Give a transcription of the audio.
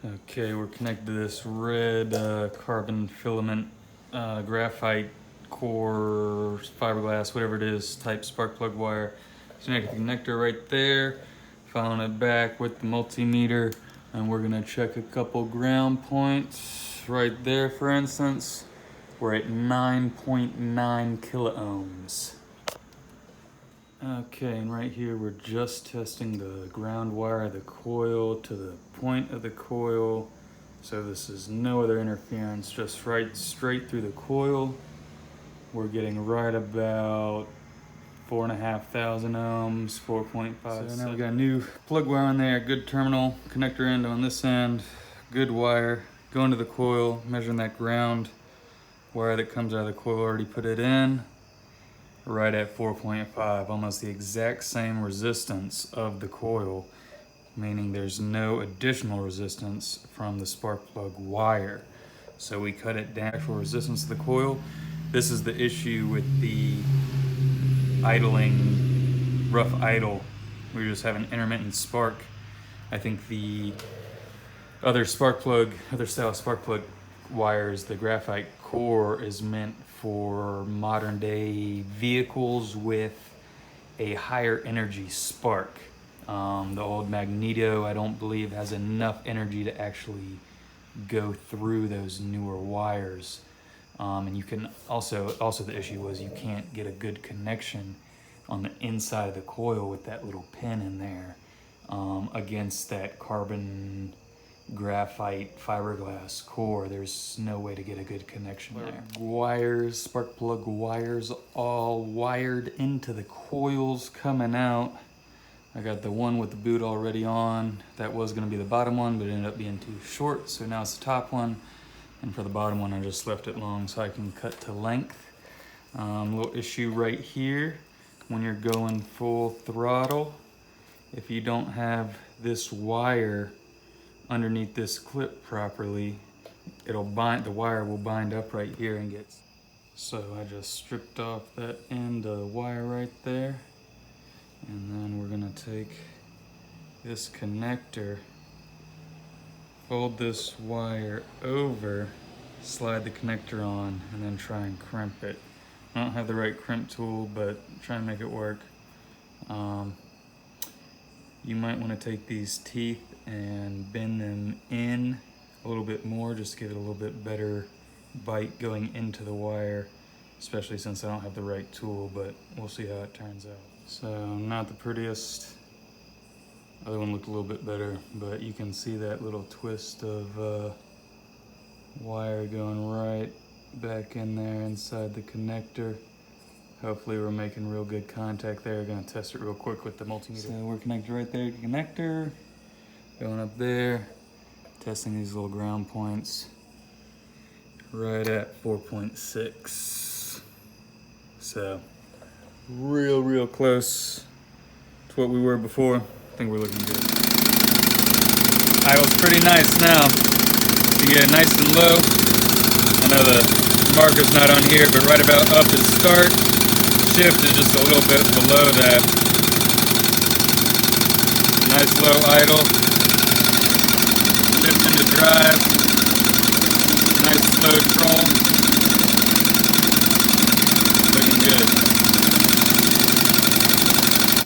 Okay, we're connected to this red carbon filament graphite core fiberglass, whatever it is, type spark plug wire. Connect the connector right there, following it back with the multimeter, and we're gonna check a couple ground points. Right there, for instance, we're at 9.9 kiloohms. Okay, and right here we're just testing the ground wire of the coil to the point of the coil. So this is no other interference, just right straight through the coil. We're getting right about 4,500 ohms, 4.5. So now we got a new plug wire on there, good terminal, connector end on this end, good wire, going to the coil, measuring that ground wire that comes out of the coil, already put it in. Right at 4.5, almost the exact same resistance of the coil, meaning there's no additional resistance from the spark plug wire. So we cut it down for resistance of the coil. This is the issue with the idling, rough idle. We just have an intermittent spark. I think the other style spark plug wires, the graphite core, is meant for modern day vehicles with a higher energy spark. The old Magneto, I don't believe, has enough energy to actually go through those newer wires. And you can also the issue was you can't get a good connection on the inside of the coil with that little pin in there against that carbon graphite fiberglass core. There's no way to get a good connection there. Wires, spark plug wires, all wired into the coils coming out. I got the one with the boot already on. That was going to be the bottom one, but it ended up being too short, so now it's the top one. And for the bottom one, I just left it long so I can cut to length. Little issue right here, when you're going full throttle, if you don't have this wire underneath this clip properly, the wire will bind up right here and get. So I just stripped off that end of the wire right there, and then we're gonna take this connector, fold this wire over, slide the connector on, and then try and crimp it. I don't have the right crimp tool, but try and make it work. You might want to take these teeth and bend them in a little bit more, just to give it a little bit better bite going into the wire, especially since I don't have the right tool, but we'll see how it turns out. So not the prettiest. Other one looked a little bit better, but you can see that little twist of wire going right back in there inside the connector. Hopefully we're making real good contact there. Gonna test it real quick with the multimeter. So we're connected right there to the connector. Going up there, testing these little ground points. Right at 4.6. So real close to what we were before. I think we're looking good. Idle's pretty nice now. You get it nice and low. I know the marker's not on here, but right about up at start. Shift is just a little bit below that. Nice low idle. Shift into drive. Nice slow troll. Looking good.